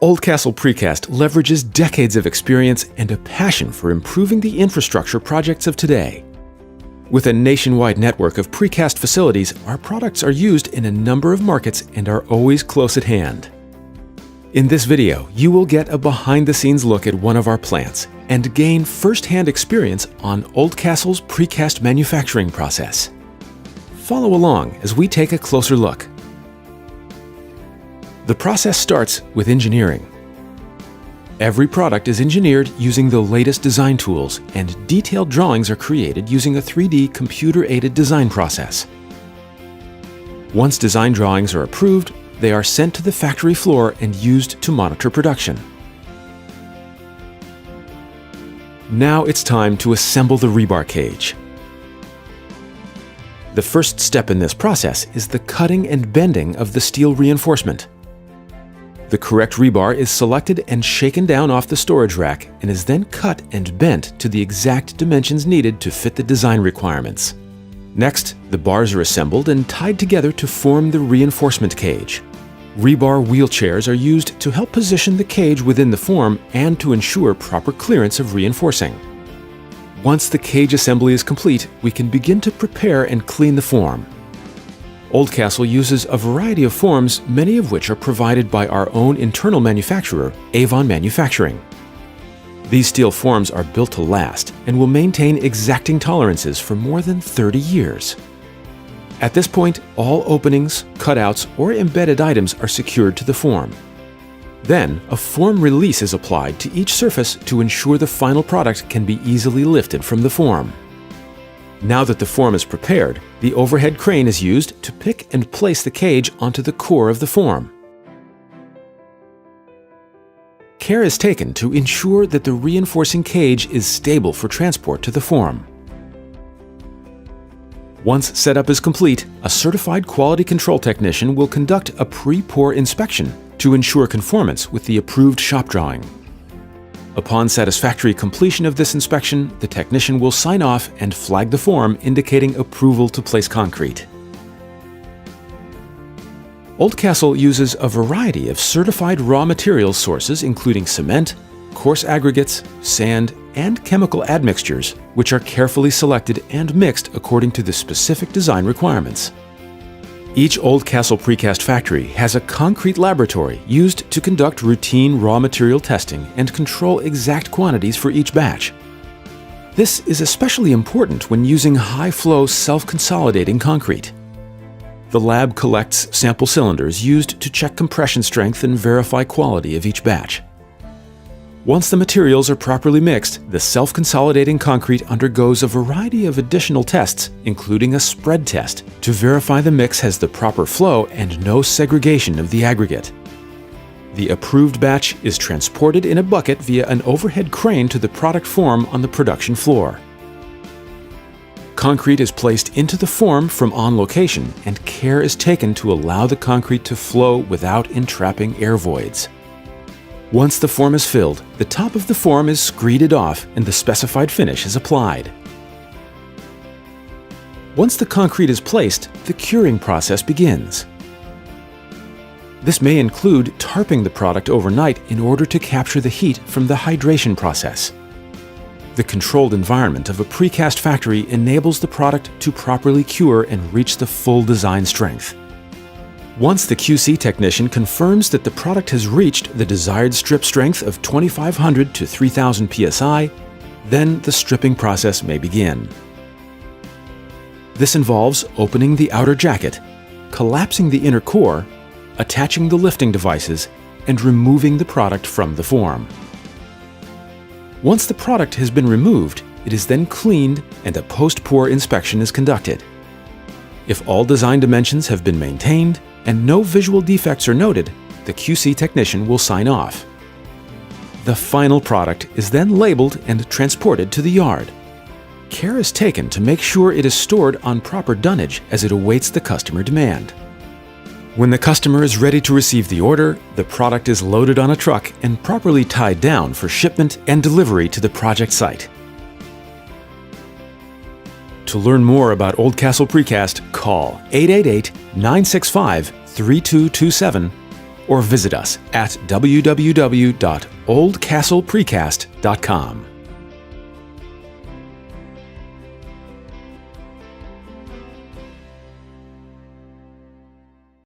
Oldcastle Precast leverages decades of experience and a passion for improving the infrastructure projects of today. With a nationwide network of precast facilities, our products are used in a number of markets and are always close at hand. In this video, you will get a behind-the-scenes look at one of our plants and gain first-hand experience on Oldcastle's precast manufacturing process. Follow along as we take a closer look. The process starts with engineering. Every product is engineered using the latest design tools, and detailed drawings are created using a 3D computer-aided design process. Once design drawings are approved, they are sent to the factory floor and used to monitor production. Now it's time to assemble the rebar cage. The first step in this process is the cutting and bending of the steel reinforcement. The correct rebar is selected and shaken down off the storage rack and is then cut and bent to the exact dimensions needed to fit the design requirements. Next, the bars are assembled and tied together to form the reinforcement cage. Rebar wheelchairs are used to help position the cage within the form and to ensure proper clearance of reinforcing. Once the cage assembly is complete, we can begin to prepare and clean the form. Oldcastle uses a variety of forms, many of which are provided by our own internal manufacturer, Avon Manufacturing. These steel forms are built to last and will maintain exacting tolerances for more than 30 years. At this point, all openings, cutouts, or embedded items are secured to the form. Then, a form release is applied to each surface to ensure the final product can be easily lifted from the form. Now that the form is prepared, the overhead crane is used to pick and place the cage onto the core of the form. Care is taken to ensure that the reinforcing cage is stable for transport to the form. Once setup is complete, a certified quality control technician will conduct a pre-pour inspection to ensure conformance with the approved shop drawing. Upon satisfactory completion of this inspection, the technician will sign off and flag the form indicating approval to place concrete. Oldcastle uses a variety of certified raw materials sources including cement, coarse aggregates, sand, and chemical admixtures, which are carefully selected and mixed according to the specific design requirements. Each Oldcastle Precast factory has a concrete laboratory used to conduct routine raw material testing and control exact quantities for each batch. This is especially important when using high-flow self-consolidating concrete. The lab collects sample cylinders used to check compression strength and verify quality of each batch. Once the materials are properly mixed, the self-consolidating concrete undergoes a variety of additional tests, including a spread test, to verify the mix has the proper flow and no segregation of the aggregate. The approved batch is transported in a bucket via an overhead crane to the product form on the production floor. Concrete is placed into the form from on location, and care is taken to allow the concrete to flow without entrapping air voids. Once the form is filled, the top of the form is screeded off and the specified finish is applied. Once the concrete is placed, the curing process begins. This may include tarping the product overnight in order to capture the heat from the hydration process. The controlled environment of a precast factory enables the product to properly cure and reach the full design strength. Once the QC technician confirms that the product has reached the desired strip strength of 2,500 to 3,000 psi, then the stripping process may begin. This involves opening the outer jacket, collapsing the inner core, attaching the lifting devices, and removing the product from the form. Once the product has been removed, it is then cleaned and a post-pour inspection is conducted. If all design dimensions have been maintained and no visual defects are noted, the QC technician will sign off. The final product is then labeled and transported to the yard. Care is taken to make sure it is stored on proper dunnage as it awaits the customer demand. When the customer is ready to receive the order, the product is loaded on a truck and properly tied down for shipment and delivery to the project site. To learn more about Oldcastle Precast, call 888-965-3227 or visit us at www.oldcastleprecast.com.